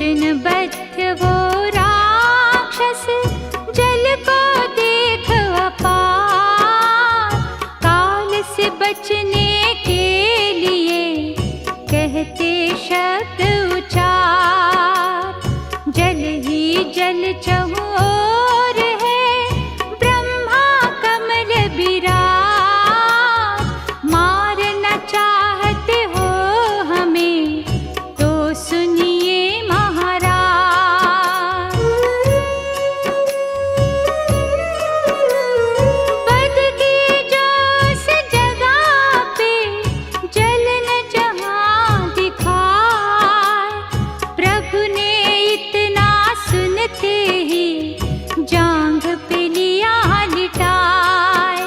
वचनबद्ध वो राक्षस जल को देख अपार, काल से बचने के लिए कहते शब्द उचार। जल ही जल चहुओर है, ब्रह्मा कमल बिराज। मारना चाहते हो हमें तो सुनिए महाराज। बद की जो उस जगह पे जलन जहाँ दिखाए, प्रभु ने इतना सुनते ही जांघ पे लिया लिटाए।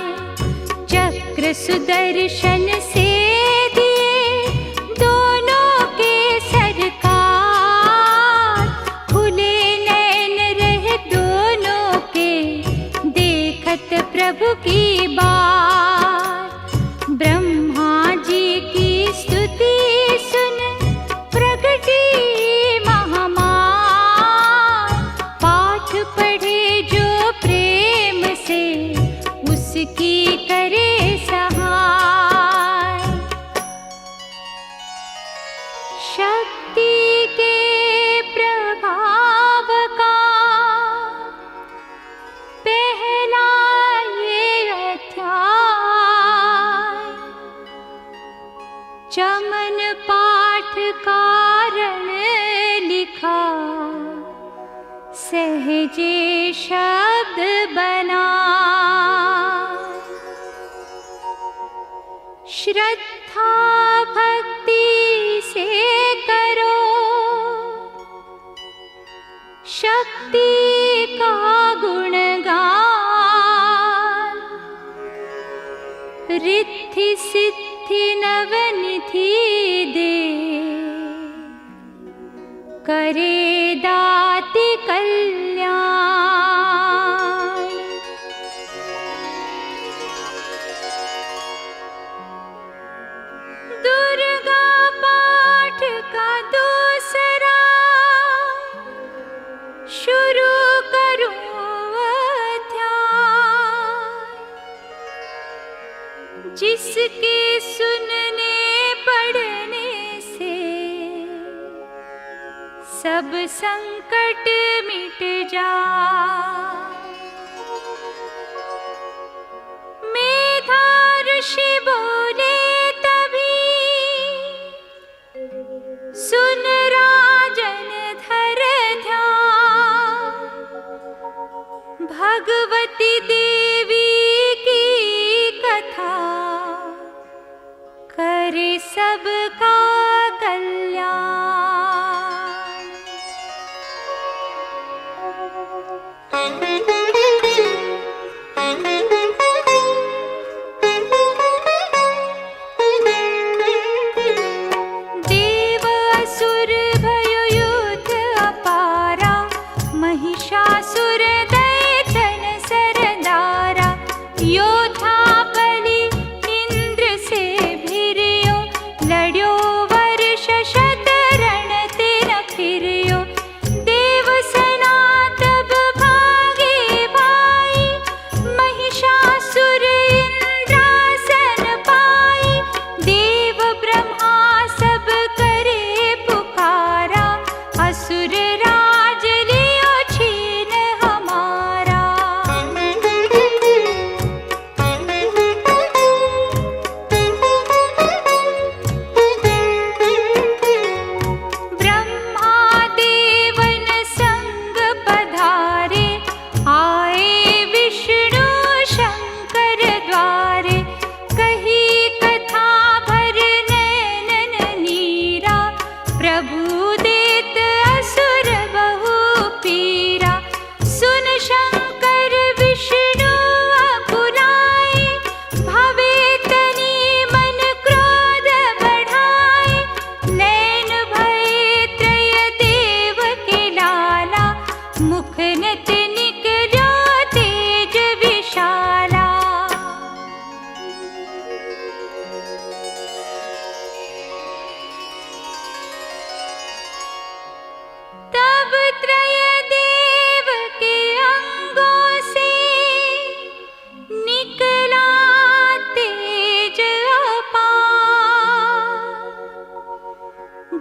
चक्र सुदर्शन से दिए दोनों के सरकार, खुले नैन रहे दोनों के देखत प्रभु की बात। ब्रह्मा जी की स्तुति सुन प्रगटी महामार, पाठ पढ़े जो प्रेम से उसकी करे सहाय। शक्ति के प्रभाव का पहला ये अध्याय, चमन पाठ कारण लिखा सहजे शब्द बना। श्रद्धा भक्ति से करो शक्ति का गुणगान, रिद्धि सिद्धि नवनिधि दे करे दाति कल्याण। दुर्गा पाठ का दूसरा शुरू करूं अध्याय, जिसके सुनने पढ़ने से सब संकट मिट जाए। मेधा ऋषि बोले सुन राजन धर ध्यान, भगवती देवी की कथा करे सबका कल्याण।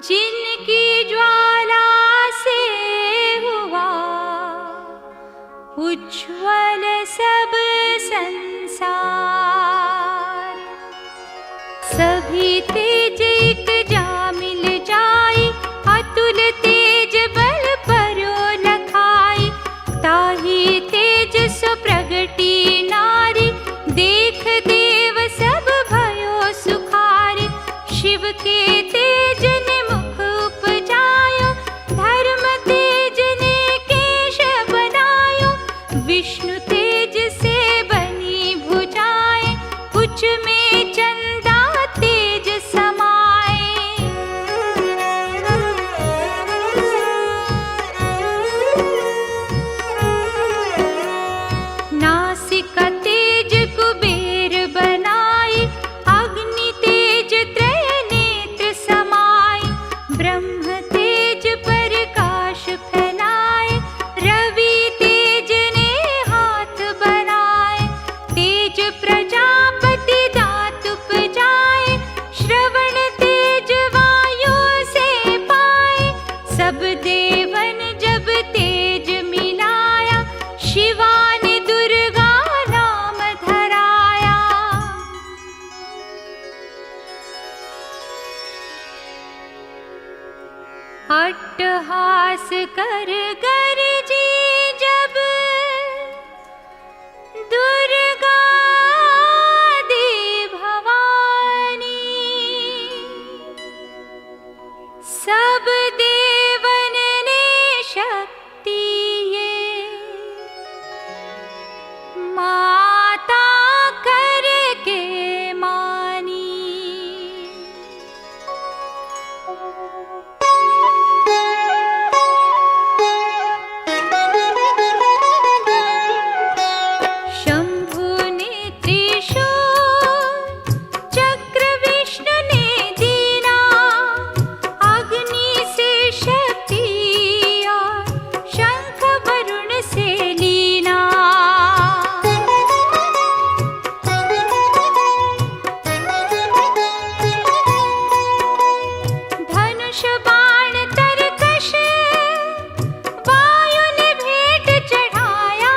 जिनकी ज्वाला से हुआ उज्ज्वल सब संसार। सभी तेज एक जा मिल जाई, अतुल तेज बल परो लखाई। ताही तेज सो प्रगटी नारी, देख देव सब भयो सुखारी। शिव के तेज ने मुख उपजायो, धर्म तेज ने केश बनायो। विष्णु तेज से बनी भुजाएं, कुछ में चंदा तेज समाए। नासिका तेज कुबेर बनाई, अग्नि तेज त्रय नेत्र समाई। ब्रह्म तेज प्रकाश फैलाए, रवि तेज ने हाथ बनाए। तेज प्रजापति दांत उपजाए, श्रवण तेज वायु से पाए। सब देवन जब तेज मिलाया, शिवा ने दुर्गा नाम धराया। अट्टहास कर गरजी जब दुर्गा दे भवानी। सब देवन ने शक्ति ये माता करके मानी। शंभु ने त्रिशूल, चक्र विष्णु ने दीना। अग्नि से शक्ति और शंख वरुण से लीना। धनुष बाण तरकश वायु ने भेंट चढ़ाया।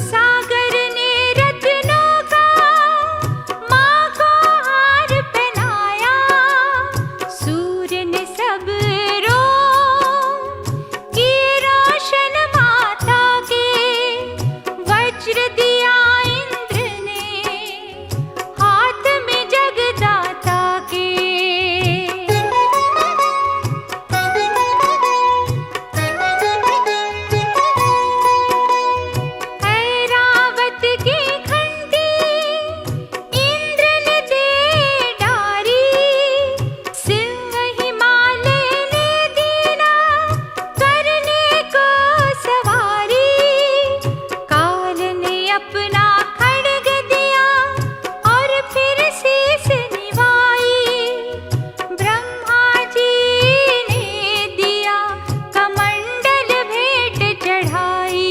सागर ने रत्नों का माँ को हार पहनाया। सूर्य ने सब की रोशन माता के। वज्र दिया इंद्र ने हाथ में जगदाता के। ऐरावत की घंटी इंद्र ने दे डारी। सिंह हिमालय ने दीना, करने को सवारी। काल ने अपना खड्ग दिया, और फिर शीस निभाई। ब्रह्मा जी ने दिया कमंडल भेंट चढ़ाई।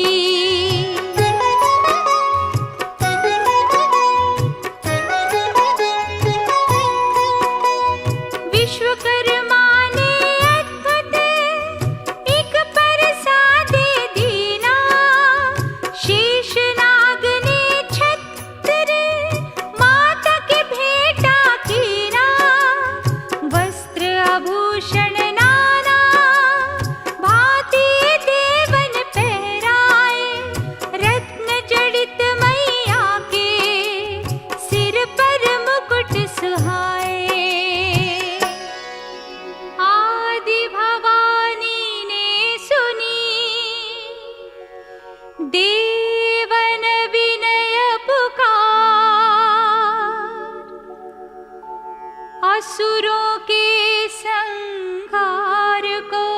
विश्वकर्मा ने अद्भुत एक प्रसाद दीना। शेषनाग ने छत्र माता के भेंटा कीना। वस्त्र आभूषण नाना भांति देवन पहराए। रत्न जड़ित मैया के सिर पर मुकुट सुहाए। आदि भवानी ने सुनी देवन विनय पुकार। असुरों के संहार को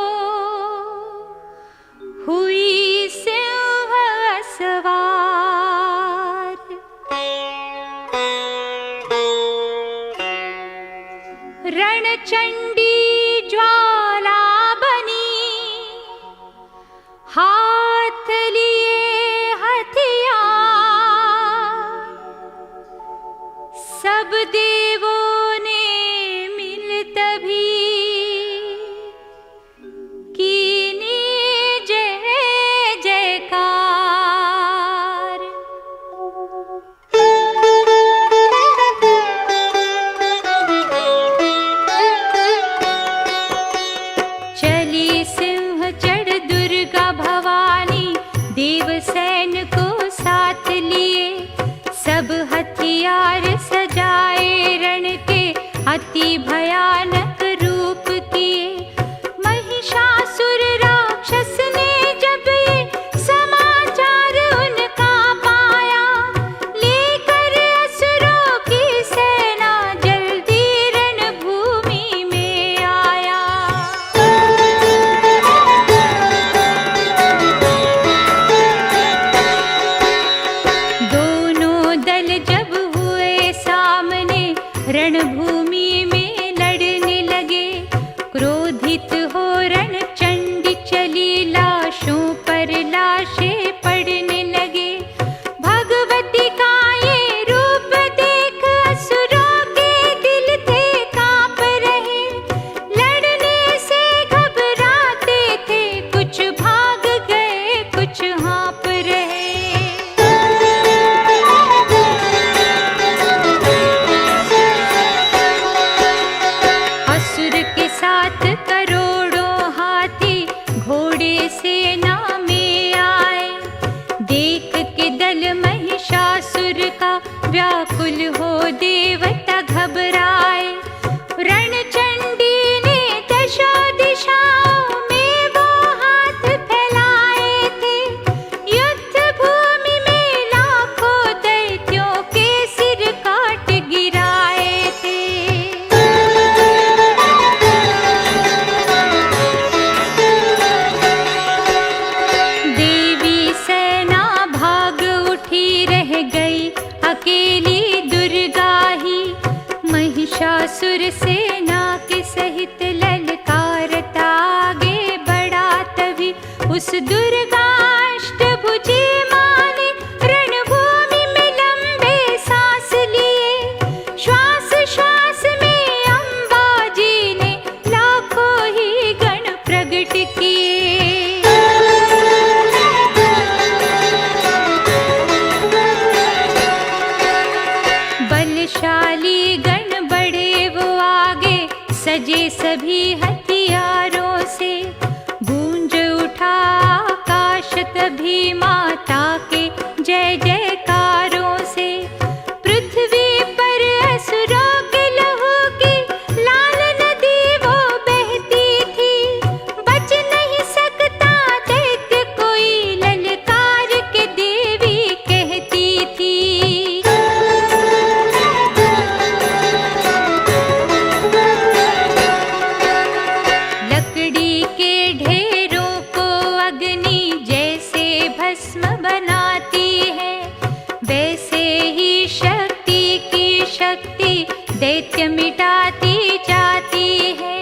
हुई सिंह सवार। रणचंडी ज्वाला बनी, हाथ लिए हथियार। सब देवों ने मिल तभी हथियार सजाए रण के अति भयानक रूप किए। महिषासुर राक्षस ने जब ये समाचार उनका पाया, लेकर असुरों की सेना जल्दी रणभूमि में आया। दोनों दल जब हुए सामने रणभूमि में लड़ने लगे, क्रोधित हो रणचंडी चली, लाशों पर लाशें पड़ने लगे। भगवती का ये रूप देख असुरों के दिल थे कांप रहे, लड़ने से घबराते थे, कुछ भाग गए कुछ हाँप रहे। असुर के साथ करोड़ों हाथी घोड़े सेना में आए, देख के दल महिषासुर का व्याकुल हो देवता घबराए। रणचंडी ने दशा दिशाओं में वो हाथ फैलाए थे, युद्ध भूमि में लाखों दैत्यों के सिर काट गिराए थे। देवी सेना भाग उठी, रह गई अकेली दुर्गा ही। महिषासुर सेना के सहित ललकारता आगे बढ़ा, तभी उस दुर्गा अष्टभुजी माँ ने रणभूमि में लंबे सांस लिए। श्वास श्वास में अम्बा जी ने लाखों ही गण प्रकट किए। बलशाली गण बढ़े वो आगे, सजे सभी हथियारों से। गूंज उठा आकाश तभी माता के जय जयकारों से। पृथ्वी पर असुरों के लहू की लाल नदी वो बहती थी, बच नहीं सकता दैत्य कोई, ललकार के देवी कहती थी। लकड़ी के ढेरों को अग्नि जैसे भस्म बनाती है, वैसे ही शक्ति की शक्ति दैत्य मिटाती जाती है।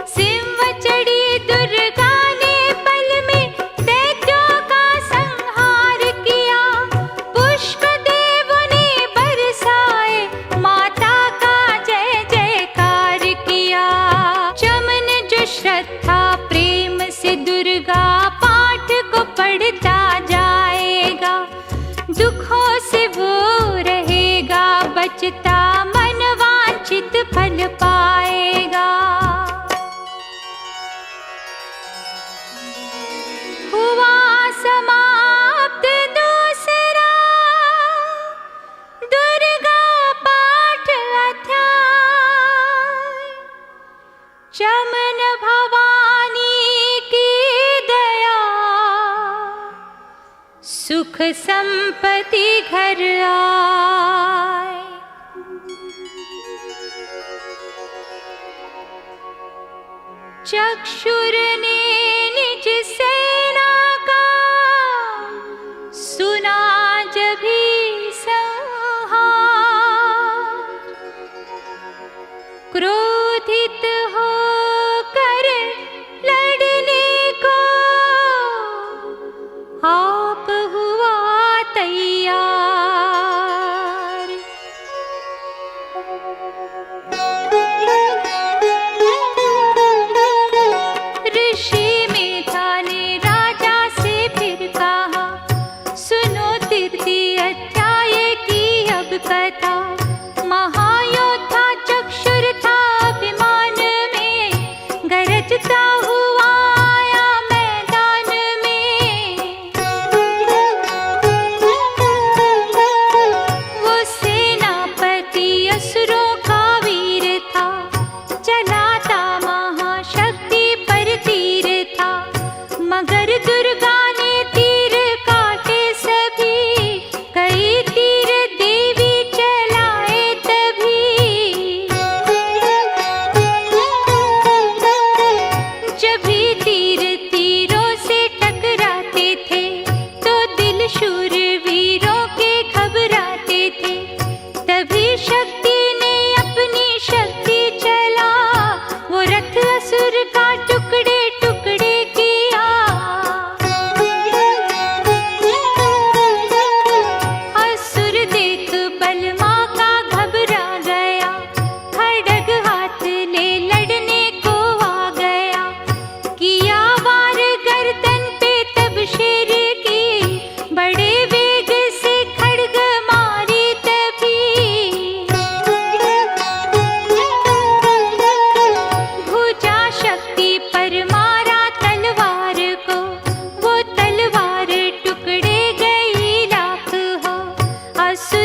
सिंह चढ़ी दुर्गा ने पल में दैत्यों का संहार किया, पुष्प देवों ने बरसाए, माता का जय जयकार किया। चमन जो श्रद्धा प्रेम से दुर्गा पाठ को पढ़ता जाएगा, दुखों से वो रहेगा बचता, मन वांछित फल पाएगा। हुआ समाप्त दूसरा दुर्गा पाठ अध्याय। चमन भवानी की दया, सुख संपत्ति घर आए। चक्षुर ने निज सेना का सुना जभी संहार, क्रोधित होकर लड़ने को आप हुआ तैयार। ऋषि मेधा ने राजा से फिर कहा, सुनो तृतीय अध्याय की अब कथा। महायोद्धा चक्षुर था अभिमान में, गरजता हुआ आया मैदान में। वो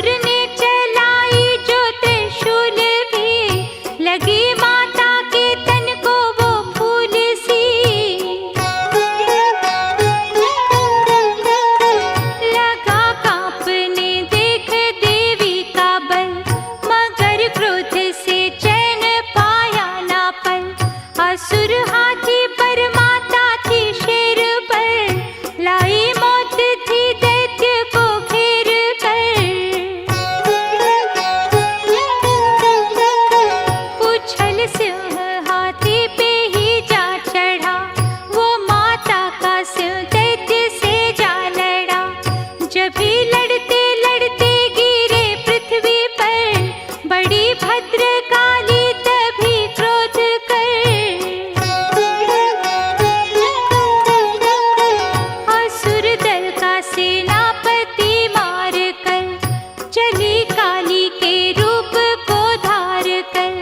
असुर ने चलाई जो त्रिशूल भी, लगी माता के तन को वो फूल सी। लगा कांपने देख देवी का बल, मगर क्रोध से चैन पाया ना पल। असुर हाथी पर माता थी शेर पर, लाई मौत थी दैत्य को घेर कर। उछल सिंह हाथी पे ही जा चढ़ा, वो माता का सिंह दैत्य से जा लड़ा। जब भी लड़ते लड़ते गिरे पृथ्वी पर, बड़ी भद्रकाली तभी क्रोध कर। असुर दल का सेनापति मार कर, चली काली के रूप को धार कर।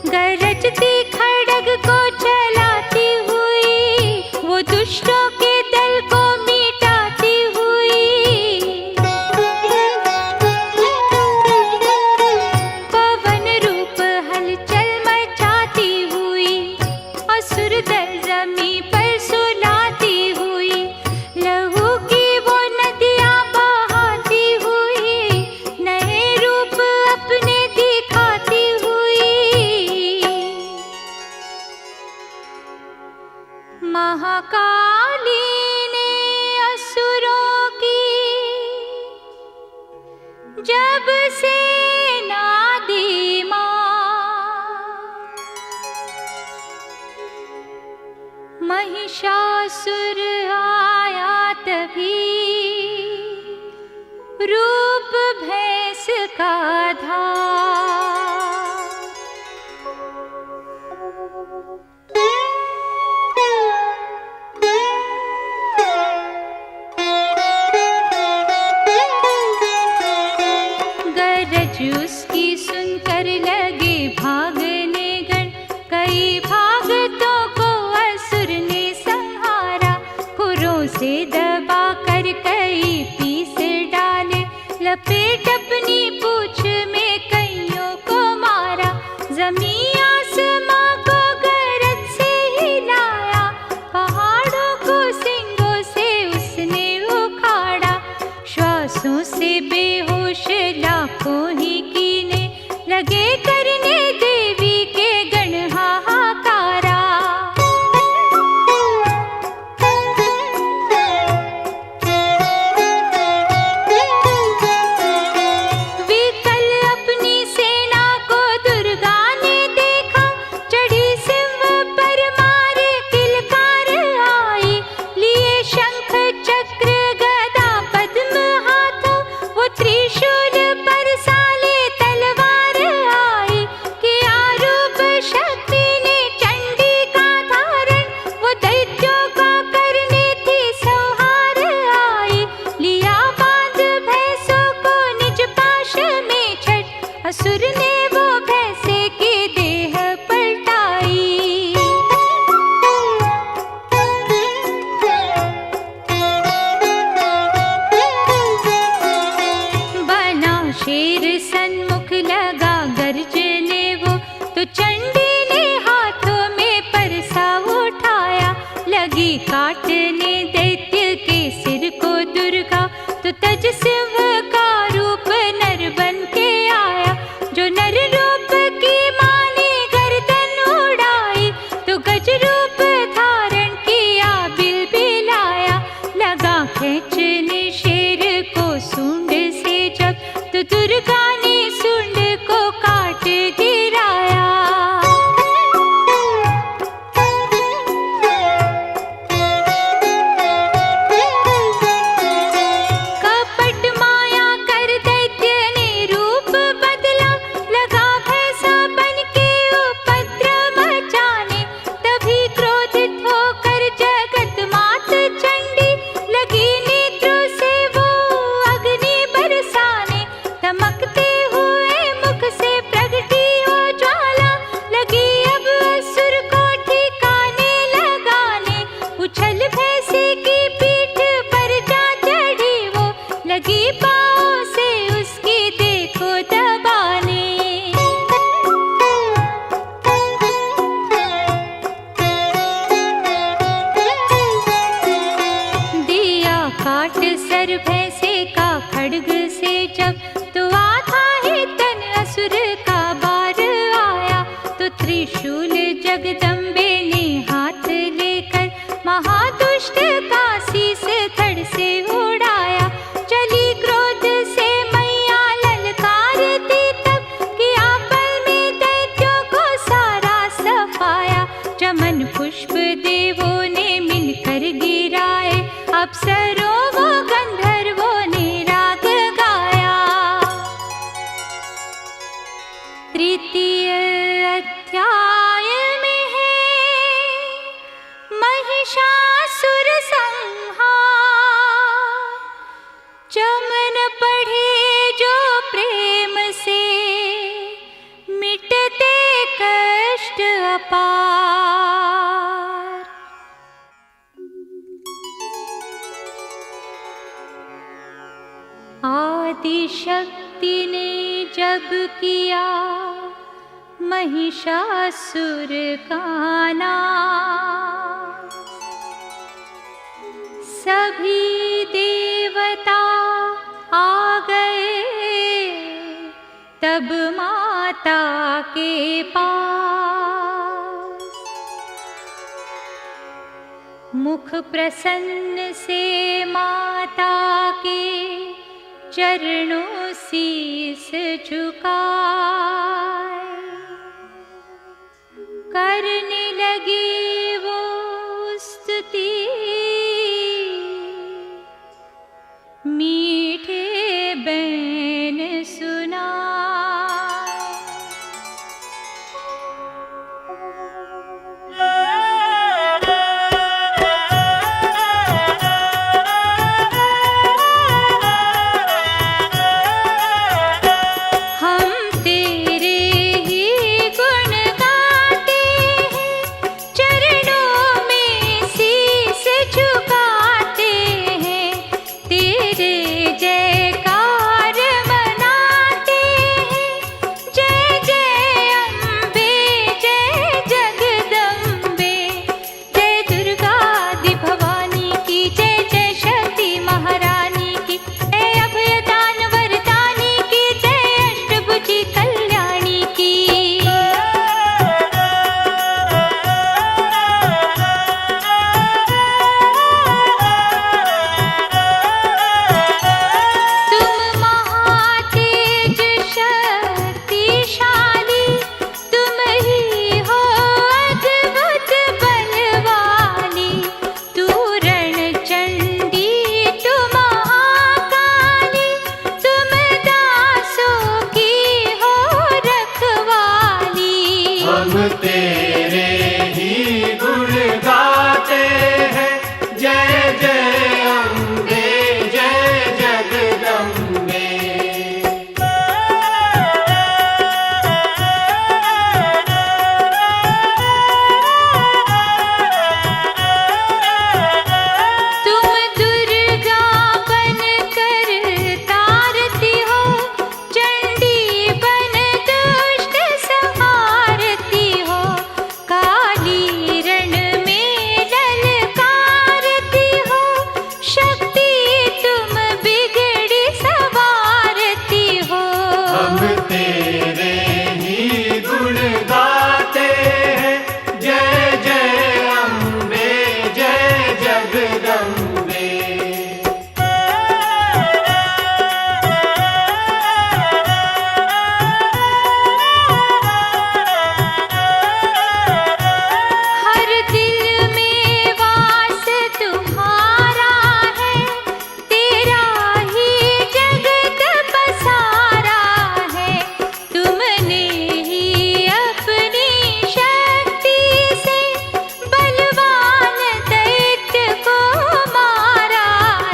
गरजती खड्ग को चलाती हुई, वो दुष्टों के दल को मिटाती हुई। पवन रूप हलचल मचाती हुई, असुर दल जमीन पर सुलाती हुई। लहू की वो नदियाँ बहाती हुई, नए रूप अपने दिखाती हुई। महाकाली ने असुरों की जब सेना दी मां, महिषासुर आया तभी, रूप भैंस का धार। गरज उसकी सुनकर लगे भागने गण, कई भागतों को असुर ने संहारा। खुरों से दबा कर कई पीस डाले, लपेट अपनी पूंछ में कईयों को मारा। जमीन आसमां को गरज से हिलाया, पहाड़ों को सींगों से उसने उखाड़ा। श्वासों से बेहोश लाखों ही कीने, लगे करने देवी के गण हाहाकारा। विकल अपनी सेना को दुर्गा ने देखा, चढ़ी सिंह पर मार किलकार आई। लिए शंख चक्र गदा पद्म हाथों, वो त्रिशूल पर साले तलवार आई। किया रूप शक्ति ने चंडी का धारण, वो दैत्यों का करने थी संहार आई। लिया बांध भैंसों को निज पाश में छठ, असुर ने वो भैंसे की देह पलटाई। बना शेर सन्मुख लगा गर्जने वो, तो चंडी ने हाथों में परसा उठाया। लगी काटने दैत्य के सिर को दुर्गा, तो तज सिंह का रूप नर बन के आया। जो नर रूप की माँ ने गर्दन उड़ाई, तो गज रूप धारण किया बिलबिलाया। लगा खींचने शेर को सूंड से जब, तो दुर्गा ने सूंड को काट गिराया। कपट माया कर दैत्य ने रूप बदला, लगा भैंसा बन के उपद्रव मचाने। तभी क्रोधित होकर जगत मात चंडी, लगी नेत्रों से वो अग्नि बरसाने। चमकते हुए मुख से प्रगटी तृतीय अध्याय में है महिषासुर संहार। चमन पढ़े जो प्रेम से मिटते कष्ट अपार। आदिशक्ति ने जब किया महिषासुर का नाश, सभी देवता आ गए तब माता के पास। मुख प्रसन्न से माता के चरणों शीस झुकाए, करने लगे वो स्तुति मीठे बैन सुनाए। हम तेरे ही गुण गाते हैं, चरणों में शीस झुकाते हैं। तेरे जयकार मनाते हैं, जय जय अम्बे जय जगदम्बे। जय दुर्गा आदि भवानी की, जय जय शक्ति महारानी की, जय अभयदान वरदानी की, जय अष्टभुजी कल्याणी की। तुम महातेज शक्तिशाली, तुम ही हो अद्भुत बलवाली। तू रणचंडी तू महाकाली, तुम दासों की हो रखवाली। हम तेरे ही गुण गाते हैं, जय जय अम्बे जय जगदम्बे। तुम दुर्गा बनकर तारती हो, चंडी बन दुष्ट संहारती हो। काली रण में ललकारती हो, शक्ति तुम बिगड़ी सवारती हो। हम तेरे ही गुण गाते हैं, जय जय अम्बे जय जगदम्बे। हर दिल में वास तुम्हारा है, तेरा ही जगत पसारा है। तुमने ही अपनी शक्ति से बलवान दैत्य को मारा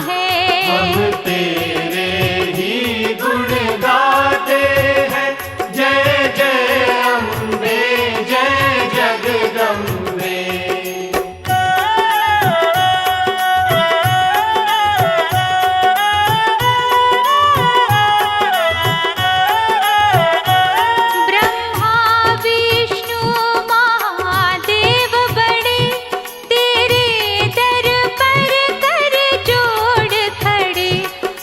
है। हम तेरे ही गुण गाते हैं, जय जय अम्बे जय जगदम्बे। ब्रह्मा विष्णु महादेव बड़े, तेरे दर पर कर जोड़ खड़े।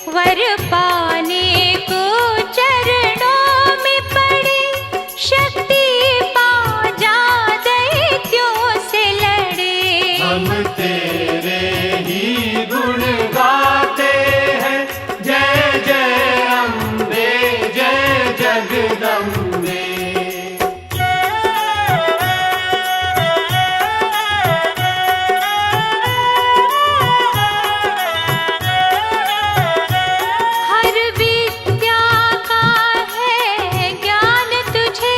वर पाने को चरणों में पड़े, शक्ति पा जा दैत्यों से लड़े। हम तेरे ही गुण गाते हैं, जय जय अम्बे जय जगदम्बे। हर विद्या का है ज्ञान तुझे,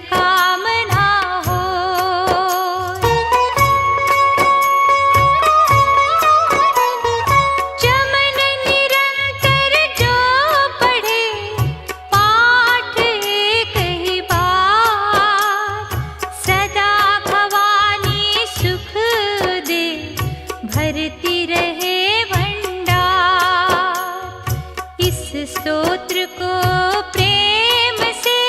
कामना हो। चमन निरंतर जो पढ़े पाठ एक ही बार, सदा भवानी सुख दे भरती रहे भंडार। इस स्तोत्र को प्रेम से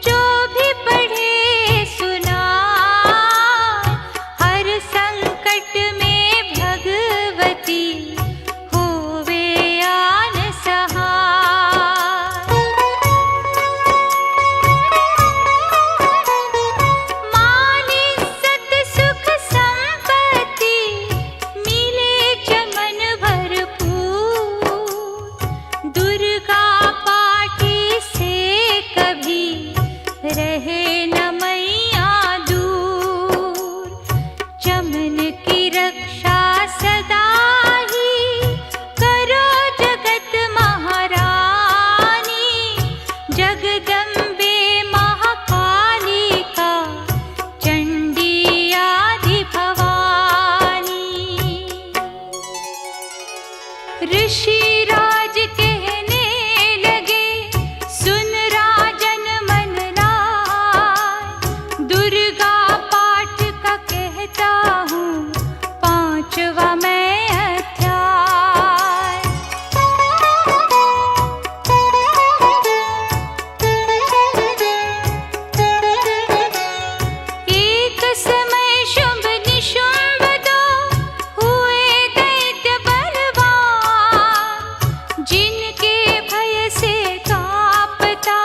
जो भी पढ़े सुना, हर संकट में भगवती होवे आन सहाय। मान इज्जत सुख संपत्ति मिले चमन भरपूर, दुर्गा पाठी से कभी रहे न मैया दूर। चमन की रक्षा सदा ही करो जगत महारानी, जगदम्बे महाकालिका चंडी आदि भवानी। ऋषिराज कहने लगे सुन राजन मन लाय, दुर्गा पाठ का कहता हूँ 5वां मैं अध्याय। एक समय शुंभ निशुंभ दो हुए दैत्य बलवान, जिनके भय से कांपता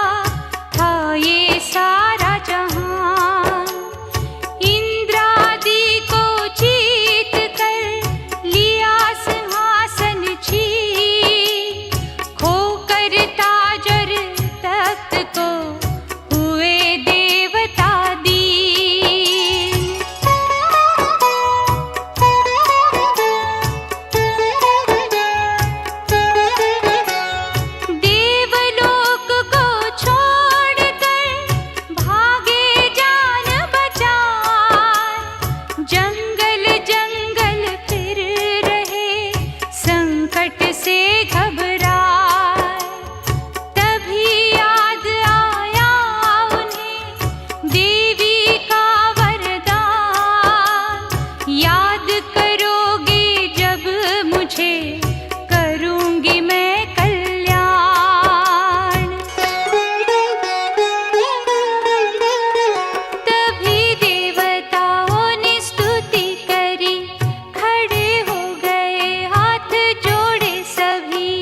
था ये सारा जहान। इंद्रादि को जीत कर लिया सिंहासन छीन, खोकर ताज और तख्त को हुए देवता दीन। देवलोक को छोड़कर भागे जान बचाए, जंगल जंगल फिर रहे संकट से घबराए। तभी याद आया उन्हें देवी का वरदान, याद करोगे जब मुझे करूंगी मैं कल्याण। तभी देवताओं ने स्तुति करी, खड़े हो गए हाथ जोड़े सभी।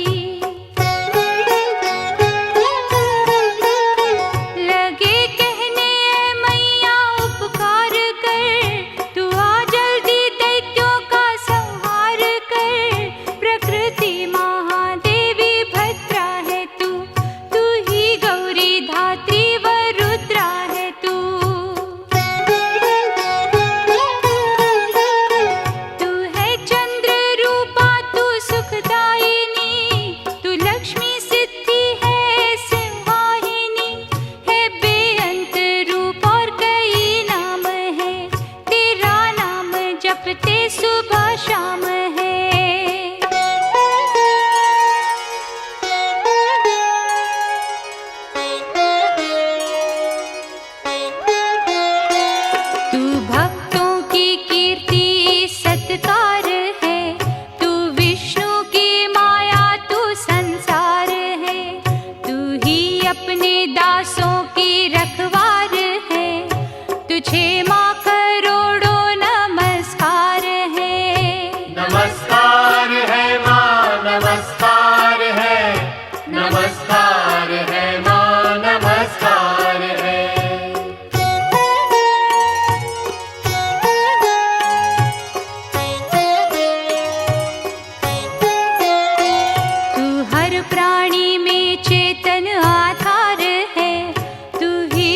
लगे कहने मैया उपकार कर, तू आ जल्दी दैत्यों का संहार कर। प्रकृति महादेवी भद्रा है तू ही गौरी धात्री व रुद्रा है तू है चंद्र रूपा तू सुखदायिनी, तू लक्ष्मी सिद्धि है सिंहाहिनी। है बेअंत रूप और कई नाम है, तेरा नाम जपते सुबह शाम है। तू भक्तों की कीर्ति सत्कार है, तू विष्णु की माया तू संसार है। तू ही अपने दासों की रखवार है, तुझे माँ करोड़ों नमस्कार है। नमस्कार है माँ नमस्कार है, नमस्कार है माँ नमस्कार है। तू हर प्राणी में चेतन आधार है, तू ही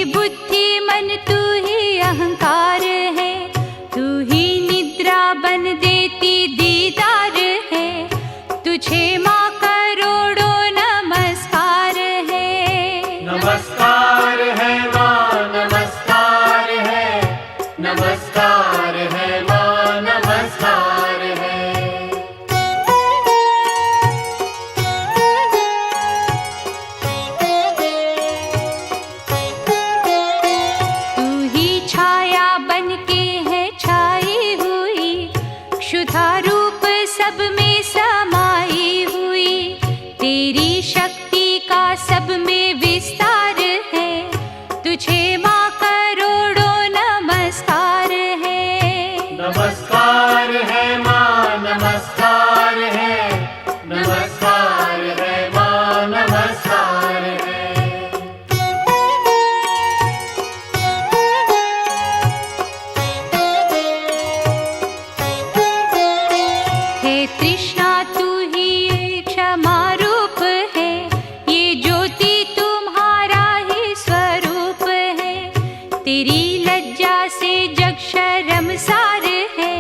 तेरी लज्जा से जग शर्मसार है,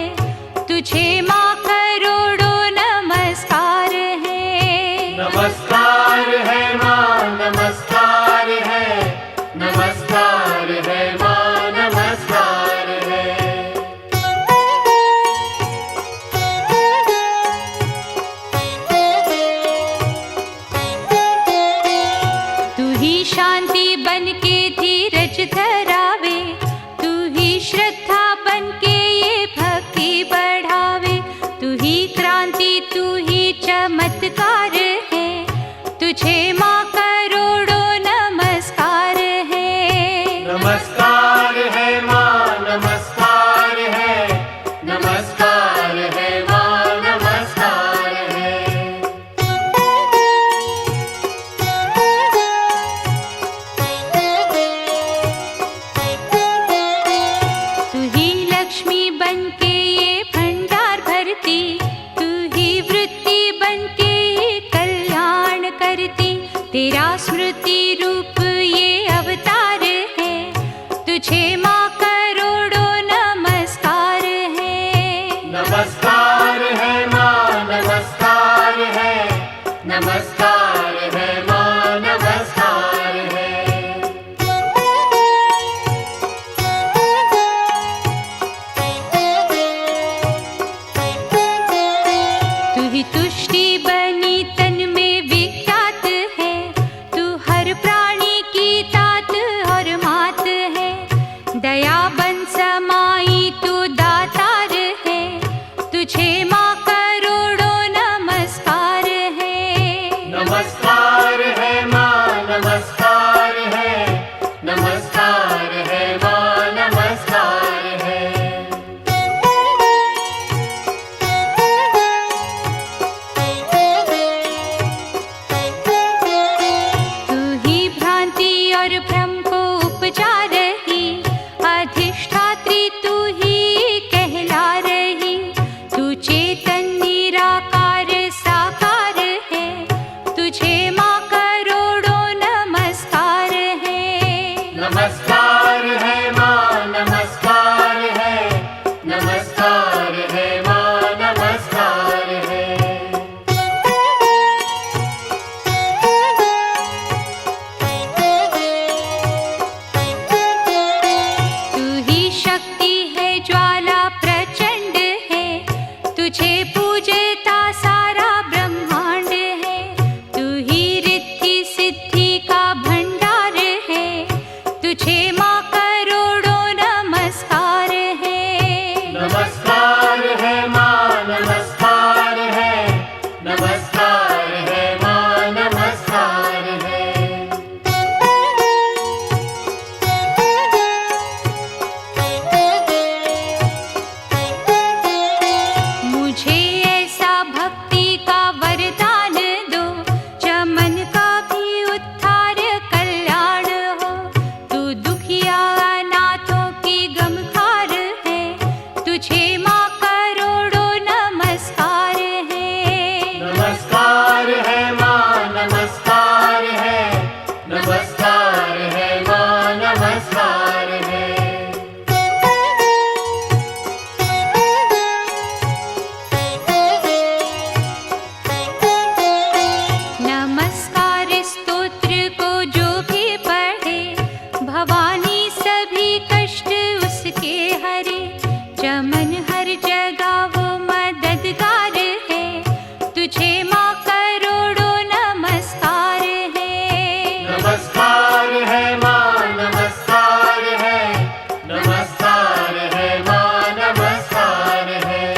तुझे माँ करोड़ों नमस्कार है। नमस्कार है माँ, नमस्कार है, नमस्कार है माँ, नमस्कार है। तू ही शांति बन के धीरज धरावे, तू ही श्रद्धा बन के ये भक्ति बढ़ावे, तू ही क्रांति, तू ही चमत्कार है, तुझे माँ करोड़ों नमस्कार है। नमस्कार है माँ, नमस्कार है, नमस्कार है माँ, नमस्कार है। तू ही लक्ष्मी बन के ये भंडार भरती, तू ही वृत्ति बन के ये कल्याण करती, तेरा स्मृति रूप ये अवतार है, तुझे माँ करोड़ों नमस्कार है। नमस्कार है माँ, नमस्कार है, नमस्कार है माँ, नमस्कार है। तू ही तुष्टि बनी तन में विख्यात है, तू हर प्राणी की तात और मात है, दया बन समाई तू दातार है, तुझे माँ करोड़ों नमस्कार है। नमस्कार है माँ, नमस्कार है, नमस्कार है माँ, नमस्कार है। तू ही भ्रांति और भ्रम को उपजा रही, अधिष्ठात्री तू ही कहला रही, तू चेतन निराकार साकार है, तुझे माँ करोड़ों नमस्कार है। नमस्कार है माँ, नमस्कार है, नमस्कार है माँ, नमस्कार है। तू ही शक्ति है, ज्वाला प्रचंड है, तुझे पूजता सारा ब्रह्मांड है, तू ही रिद्धि सिद्धि का भंडार है, तुझे माँ करोड़ों नमस्कार है। नमस्कार है माँ, नमस्कार है, नमस्कार है माँ, नमस्कार है। मुझे ऐसा भक्ति का वरदान दो, चमन का भी उद्धार कल्याण हो, तू दुखिया अनाथों की गमखार है, तुझे माँ करोड़ों नमस्कार है। नमस्कार है माँ, नमस्कार है, नमस्कार है माँ, नमस्कार है। नमस्कार स्तोत्र को जो भी पढ़े, भवानी सभी कष्ट उसके हरे, चमन हर जगह वो मददगार है, तुझे माँ करोड़ों नमस्कार है। नमस्कार है माँ, नमस्कार है, नमस्कार है माँ, नमस्कार है।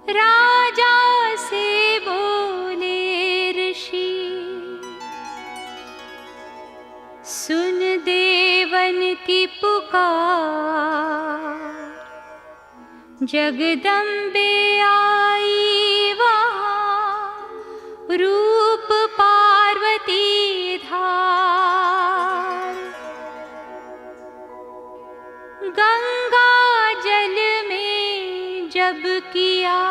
राजा से बोले ऋषि, सुन देवन की पुकार, जगदम्बे आई वहाँ, रूप पार्वती धार, गंगा जल में जब किया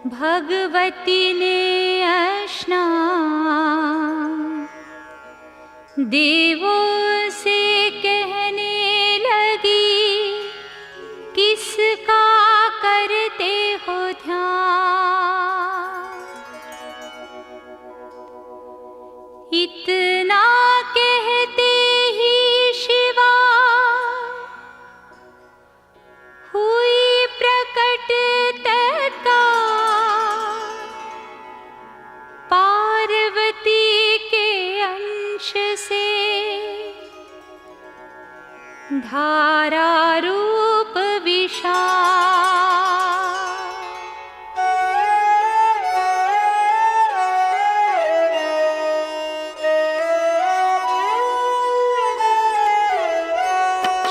भगवती ने स्नान, देवों से कहने लगी, किसका करते हो ध्यान। इतना कहते ही शिवा हुई प्रकट तत्काल, पार्वती के अंश से धारा रूप विशाल।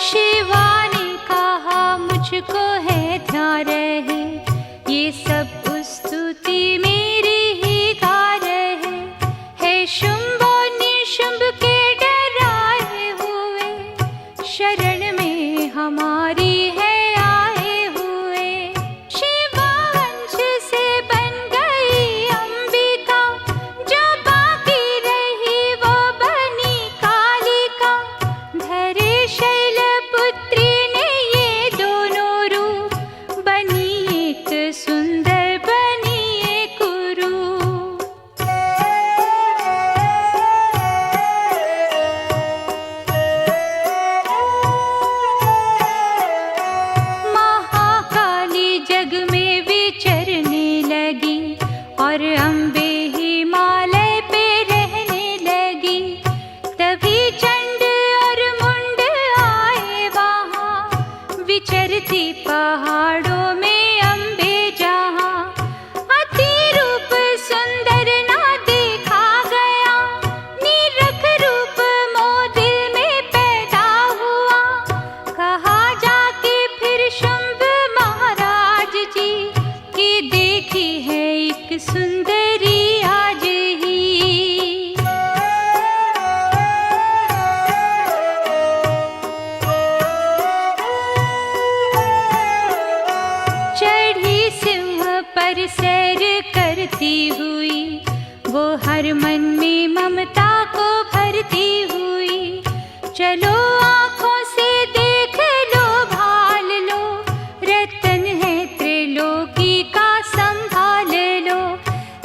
शिवा ने कहा मुझको है ध्यान रहे, ये सब स्तुति मेरी ही गा रहे। है शुंभ और निशुंभ के डराए हुए, शरण में हमारी है आए हुए। शिवा अंश से बन गई अंबिका, जो बाकी रही वो बनी कालिका। धरे शैलपुत्री ने ये दोनों रूप, बनी एक सुंदर बनी एक रूप। महाकाली जग में विचरने लगी, और अम्बे हिमालय पे रहने लगी। तभी चंड और मुंड आए वहाँ, विचरती पहाड़ों में अम्बे जहाँ। अति रूप सुंदर ना देखा गया, निरख रूप मोह दिल में पैदा हुआ। कहा जाके फिर शुंभ महाराज जी, कि देखी है एक सुंदरी आज ही। चढ़ी सिंह पर सैर करती हुई, वो हर मन में ममता को भरती हुई। चलो आँखों से देख लो भाल लो, रतन है त्रिलोकी का संभाल लो।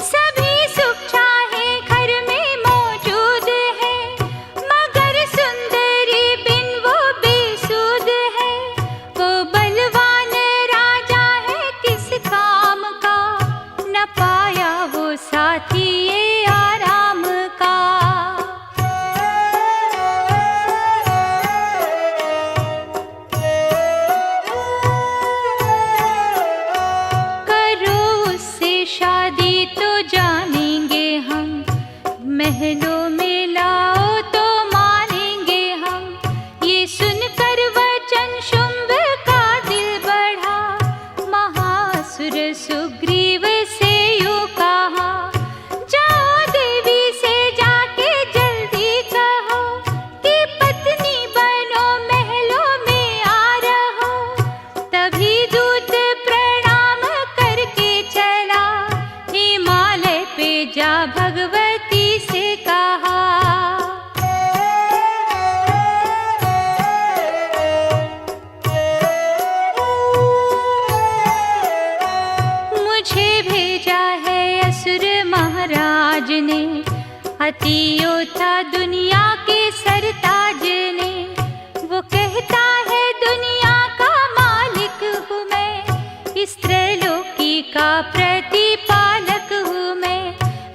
सभी सुख चाहे घर में मौजूद है, मगर सुंदरी बिन वो बेसुध है। वो बलवान राजा है किस काम का, न पाया वो साथी ये आराम का। करो उससे शादी तो जानेंगे हम, महलों में लाओ तो मानेंगे हम। ये सुनकर वचन शुंभ का दिल बढ़ा, महासुर सुग्रीव से यूं कहा। जाओ देवी से जाके जल्दी कहो, कि पत्नी बनो महलों में आ रहो। तभी दूत प्रणाम करके चला, हिमालय पे जा भगवती से कहा। मुझे भेजा है असुर महाराज ने, अति योद्धा दुनिया के सरताज ने। वो कहता है दुनिया का मालिक हूँ मैं, इस त्रैलोकी का प्रतिपालक हूँ मैं।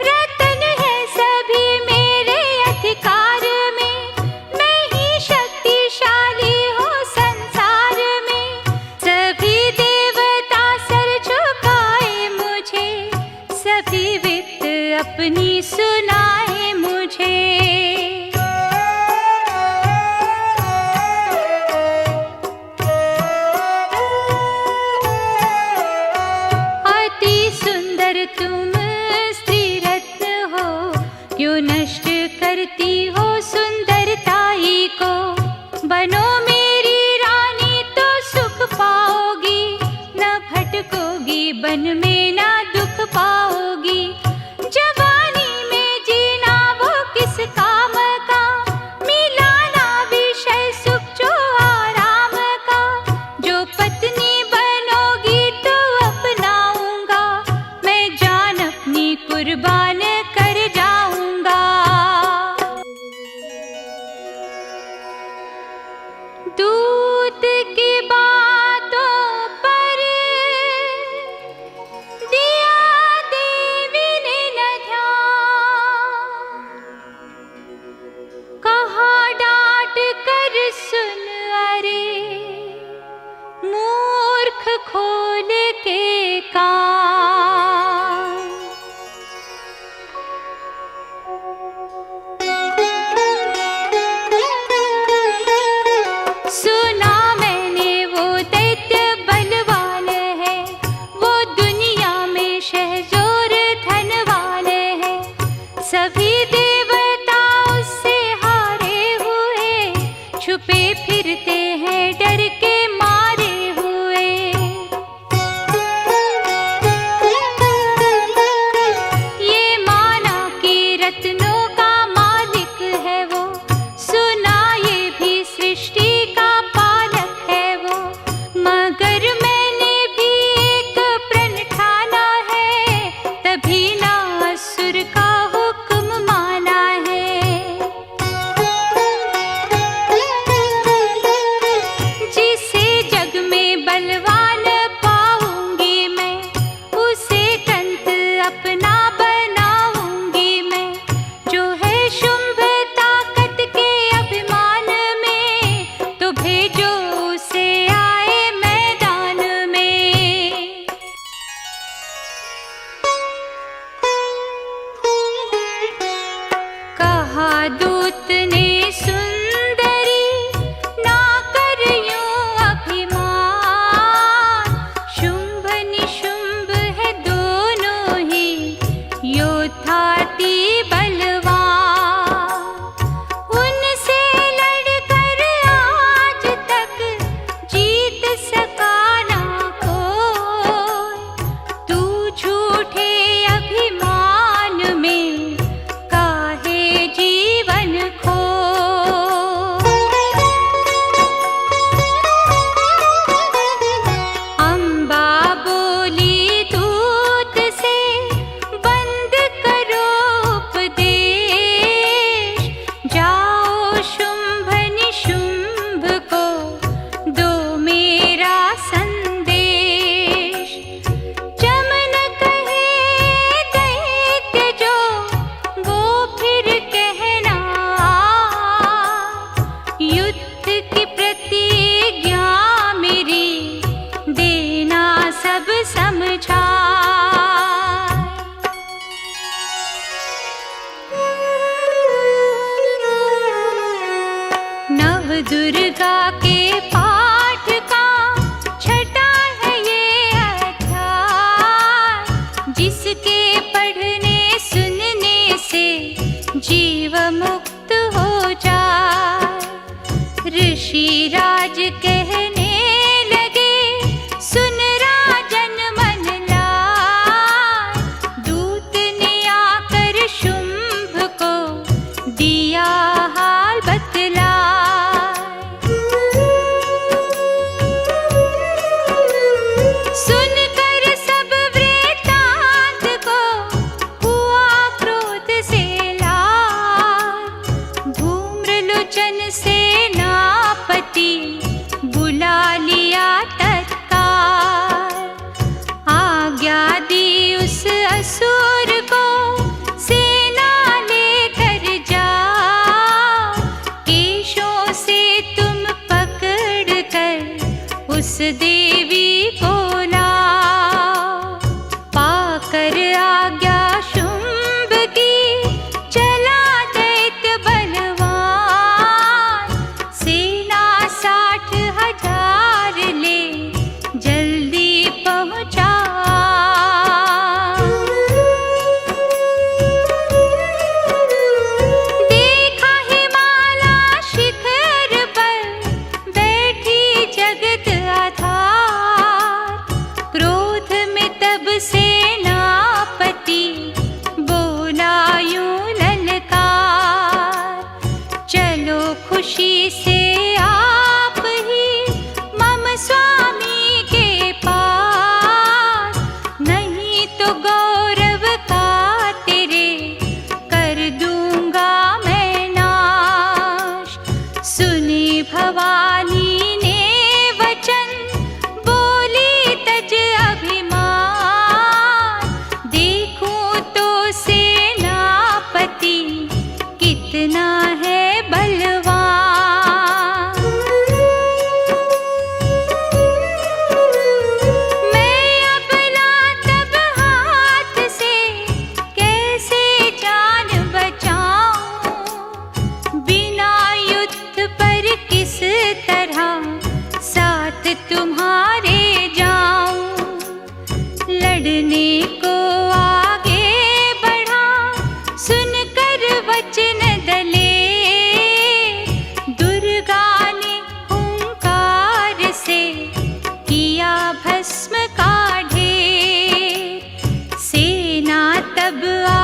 रतन है सभी मेरे अधिकार में, मैं ही शक्तिशाली हूँ संसार में। सभी देवता सर झुकाए मुझे, सभी विप्त अपनी सुनाए मुझे। अति सुंदर तुम स्त्री रत्न हो, क्यों नष्ट करती हो सुंदरताई को। बनो मेरी रानी तो सुख पाओगी, न भटकोगी बन में ना दुख पाओगी। जवानी में जीना वो किस काम कुर्बान कर जाऊंगा। दूत की बातों पर दिया देवी ने न ध्यान, कहा डांट कर सुन अरे मूर्ख खोल के कान। सुना मैंने वो दैत्य बलवान है, वो दुनिया में शहजोर धनवान है। सभी देवता उससे हारे हुए, छुपे फिरते हैं डर के मारे हुए। ये माना कि रत्नों का मालिक है वो, सुना ये भी सृष्टि का पालक है वो। मगर मैंने भी एक प्रण ठाना है, तभी ना असुर का हुक्म माना है। जिसे जग में बलवान पाऊंगी मैं, उसे कंत अपना बनाऊंगी मैं। जो है शुंभ ताकत के अभिमान में, तो भेजो उसे आए मैदान में। कहा दूत ने सुंदरी ना कर यूं अभिमान, शुंभ निशुंभ है दोनों ही योद्धाति बलवान। उनसे लड़कर आज तक जीत सका ना कोई, तू झूठे अभिमान में काहे जीवन खो। अम्बा बोली दूत से बंद करो उपदेश, जब